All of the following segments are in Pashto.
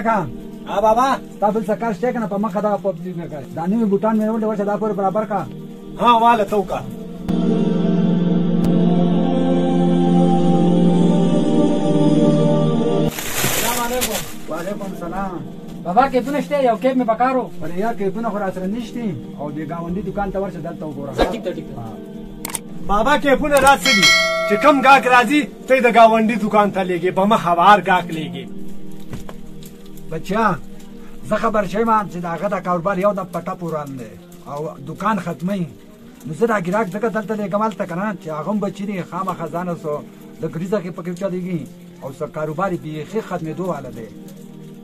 هلکه بابا ستا بل څه کار شته که نه په مخه دغه پبلیک نه کوې دا نوي بوټان مې راوړي ورشه دا پورې برابر کړه ها واله ته وکړه وعلیکم السلام بابا کیپونه شته یو کیپ مې پکارو ولې یا کیپونه خو راسره نشته او د ګاونډي دکان ته ورشه دلته وګوره ټیک ده بابا کیپونه داسې دي چې کم ګاهک راځي ته یې د ګاونډي دکان ته لېږې په مخ هوار ګاهک لېږې بچیا زه خبر شوم چې د هغه د کاروبار یو د پټه پوران دی او دکان ختموي نو زه دا ګراهک ځکه دلته لېږم هلته که نه چې هغه هم بچي دي خامخا ځانه سو د ګریزه کې پکې چلېږي او څه کاروبار یې بیخي ختمېدو والا دی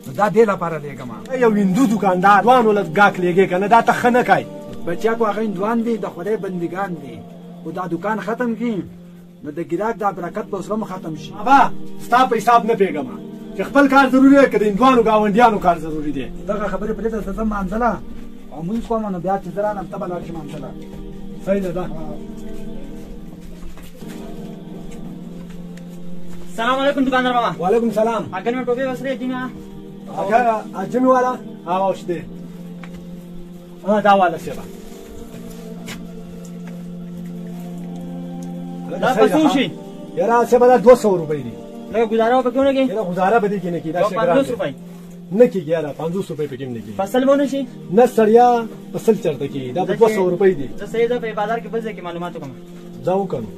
نو دا دې لپاره لېږم یو هندو دکاندار دوانو له ګاهک لېږې که نه دا ته ښه نه کوي بچیا خو هغه هندوان دي د خدای بندګان دي خو دا دکان ختم کړي نو د ګراهک دا برکت به اوس هم ختم شي بابا ستا په حساب نه پوهېږم چې خپل کار ضروري دی که د هندوانو ګاونډیانو کار ضروري دی دغه خبرې پرېږده زه ځم مانځله او مونځ کوم نو بیا چې زه رانم ته به لاړ شي مانځله صحیح ده دا سلام علیکم دکاندار بابا وعلیکم سلام اگر میں ٹوپی بس رہی جی اگر جمی والا ها واوشته ها دا والا سیبا دا پسو شي یاره سیبا دا 200 روپۍ دي لکه گزاره په کېونه کې یاره گزاره به دي کې نه کی دا شي 50 روپۍ نه کیږي یاره 500 روپۍ پکې نه کیږي فصل مونږ شي نه سړیا فصل چرته کی دا 200 روپۍ دي زه سید په بازار کې بل ځای کې معلومات وکم دا وکړو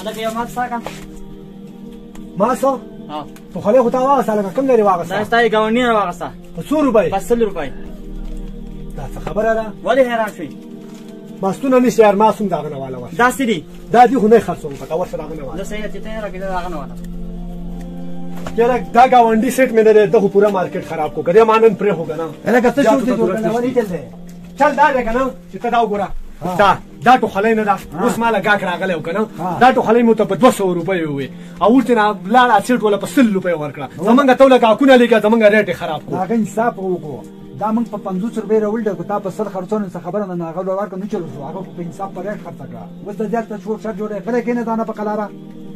انا کې ما څنګه ما څو ها په خله خو تا واغسته لکه کوم لري واغسته دا ستای گاونډي نه واغسته په 100 روپۍ فصل روپۍ دا څه خبره ده ولی حیران شوي ماستونه نشي یار ما سوم داغه نه والا وشه دا سړي دا دی خو نه خرڅوم پکا ورسره داغه نه والا زه سید چې ته راکې دا غنه والا یاره دا گاونډي سیټ مې نه ده خو پورا مارکیټ خراب کو کړی مانن پرې هو کنه هلکه څه شو دې جوړ کړل ولې چل دی چل دا دی کنه چې ته دا وګوره دا ټوخلی نه ده اوس ماله ګاهک راغلی و که نه دا ټوخلی مو ته په 200 روپۍ ووې او ورته نه لاړه سیټ وله په 100 روپۍ ورکړه زمونږ ته له ګاهکونه لېږه زمونږ ریټ یې خراب کړو هغه انصاف وکړو دا موږ په 50 روپۍ راوړل که تا په 100 خرڅونه څه خبره نه هغه ورکړه نه چلو شو هغه په انصاف په ریټ خرڅه کړه اوس د زیات شور شر جوړې غلی کېنه دانه په قلاره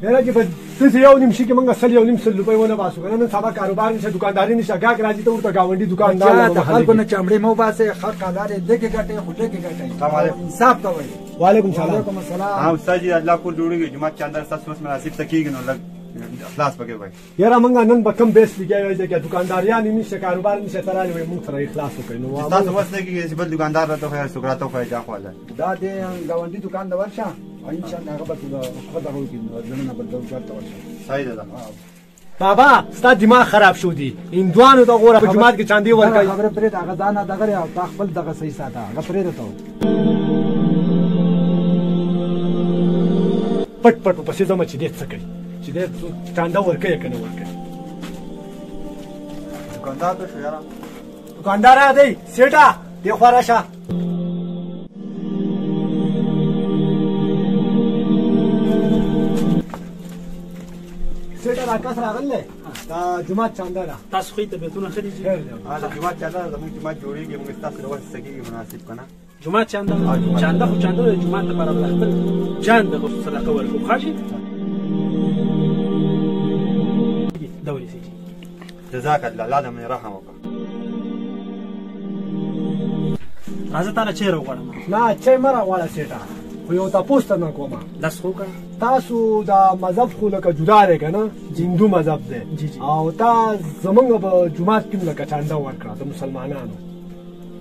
یاره چې په داسې یو نیم شي کې موږ 100 روپۍ ونه باسو که نه نن سبا کاروبار نشته دوکانداري نشته ګاهک راځي ته ورته ګاونډي دوکاندار د خلکو نه چمړې مه وباسئ خلک لارې دګې ګټئ خو دګې ګټئ انصاف کوئ وعلیکم سلام وعلیکم السلام हाँ उस्ताद जी अल्लाह को जोड़ेगी जुमात के अंदर सस मुनासिब तकीग न लग اخلاص پکې وای یاره موږ نن به کم بیس لګیا وای چې دوکانداریان نشته کاروبار نشته ترانه وای موږ سره اخلاص وکړو نو تاسو وسته کې چې بل دکاندار راته خیر سوکراته خو ځا خو الله دا د گاونډي دکان د ورشه او ان شاء الله هغه به خپل دغه وکړي ځنه بل دغه ته ورشه صحیح ده بابا ستا دماغ خراب شو دي هندوانو ته غوړه په جماعت کې چاندي ورکړي خبره پرې هغه ځان دغه او تا خپل دغه صحیح ساته هغه پرې راته پټ پټ په څه دمه چې دې څه کوي چې دې چاندا ورکړي کنه ورکړي دکاندار ته شو یاره دکاندار دی سیټا دی خو راشه سیټا راکاس راغله دا جمعه چاندا را تاسو خو ته بیتونه خري دي دا جمعه چاله زموږ جمعه جوړیږي موږ تاسو له وسه کېږي مناسب کنه جمعه چاندا چاندا خو چاندا د جمعه لپاره خپل جان د صدقه ورکو خاصي دوري سي جزاك الله الله دې رحم وکړه راځه تعالی چیرې وغواړم نه چې مرا والا سیټا خو یو تاسو نه کومه لاس خو کا تاسو دا مذهب خو لکه جدا دی کنه هندو مذهب دی او تا زمونږ په جمعات کې لکه چاندا ورکړه د مسلمانانو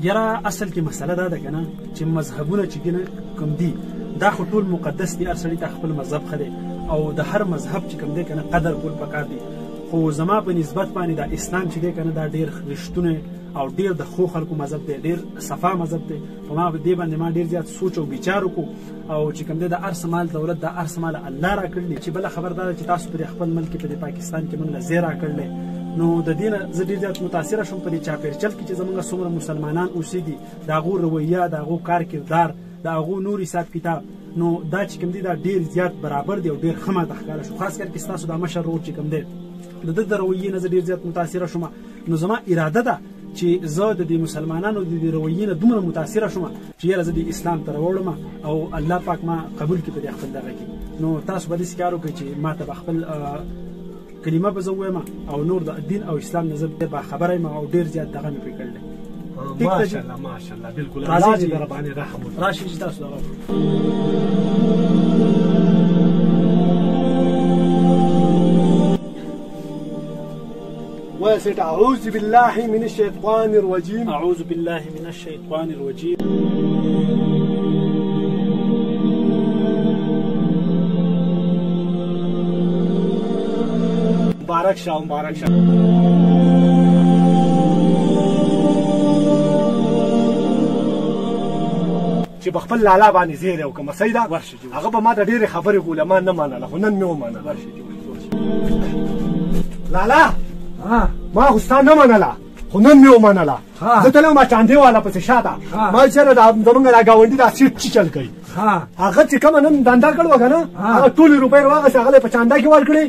یاره اصل کې مسله دا ده کنه چې مذهبونه چې کوم دي دا خو ټول مقدس دي هر سړي ته خپل مذهب خدي او د هر مذهب چې کوم دی کنه قدر کول پکار دي خو زما په نسبت باندې دا اسلام چې دی کنه دا ډیر رښتونه او ډیر د خو خلکو مذهب دی ډیر صفا مذهب دی په ما دې باندې ما ډیر زیات سوچ او ਵਿਚار وکړو او چې کوم دی د ارسمال دولت د ارسمال الله را کړل چې بل خبردار چې تاسو پر خپل ملک په پاکستان کې موږ زیرا کړل نو د دینه زه ډیر زیات متاثر شوم په دې چاپیرچل کې چې زمونږ څومره مسلمانان اوسېږي د هغو رویه د هغو کار کردار د هغو نور حساب کتاب نو دا چې کوم دی دا ډیر زیات برابر دی او ډیر ښه ماته ښکاره شو خاص کر کې ستاسو دا مشر ورور چې کوم دی د ده د رویې نه زه ډېر زیات متاثره شوم نو زما اراده ده چې زه د دې مسلمانانو د دې رویې نه دومره متاثره شوم چې یاره زه د اسلام ته راوړم او الله پاک ما قبول کړي په دې خپل دغه کې نو تاسو به داسې کار وکړئ چې ما ته به خپل کلمه به زه ووایم او نور د دین او اسلام نه زه ډېر باخبره یم او ډېر زیات دغه مې پرې کړی دی. ماشاءالله ماشاءالله بالکل راځئ الله دې چې در باندې رحم وکړي. راشئ چې تاسو دغه وسيت أعوذ بالله من الشيطان الرجيم. أعوذ بالله من الشيطان الرجيم. مبارك شاه مبارك شاه. چې بخپل لالا باندې زیره وکم سیدا هغه به ما ته ډېرې خبرې کولې ما نه منله خو نن مې ومنله. لالا ما خو ستا نه منله خو نن مې ومنله. زه تلم ما چاندې والا پسې شاته ما چېرې زمونږ دا ګاونډي دا سیټ چیچل کوي هغه چې کومه نن دنده کړې وه که نه هغه ټولې روپۍ راواغېستې هغه یې په چانده کې ورکړې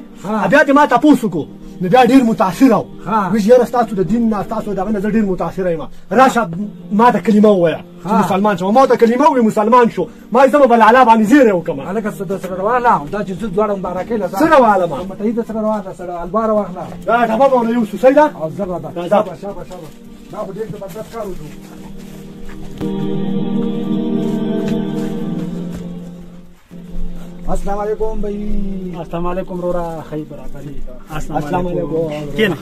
بیا دې ما تپوس وکړو نو بیا ډېر متاثره و ویل یاره ستاسو د دین نه ستاسو دغه نه زه ډېر متاثره یم راشه ما ته کلمه ووایه چې مسلمان شم. ما ته کلمه ووایي مسلمان شو ما زه به په لالا باندې زیری وکړم. هلکه څه درسره روانه دا چې زه دواړه مبارکۍ له څه روانه ما مټۍ درسره روانه سره الباره واخله دا ډبه به ونه یوسو سیده او زبه ده شابه شابه شابه دا خو ډېر زبردست کار وشو. السلام علیکم بھائی. السلام علیکم رورا خی برابري. السلام علیکم. کېنه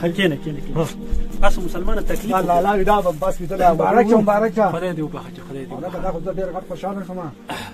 تاسو مسلمانه تکلیف لالا دا بس ویته مبارک شه مبارک شه. خدای دې وبخښي خدای دې دا خو زه ډېر غټ خوشحاله شوم.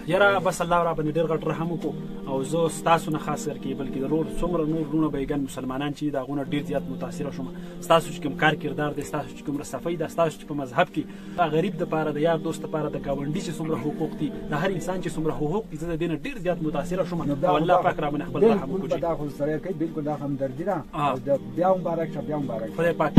یاره بس الله را باندې ډېر غټ رحم وکړو او زه ستاسو نه خاص کر کې بلکې ضرور څومره نور وروڼه بیګن مسلمانان چې دا غونه ډېر زیات متاثره شوم. ستاسو چې کوم کار کردار دی ستاسو چې کوم صفای ده ستاسو چې په مذهب کې دا غریب د پاره د یار دوست لپاره د ګاونډي چې څومره حقوق دي د هر انسان چې څومره حقوق دي زه د دې نه ډېر زیات متاثره شوم او الله پاک را باندې خپل رحم وکړي. دا خو سره کوي بالکل دا همدردي ده او بیا مبارک شه بیا مبارک. خدای پاک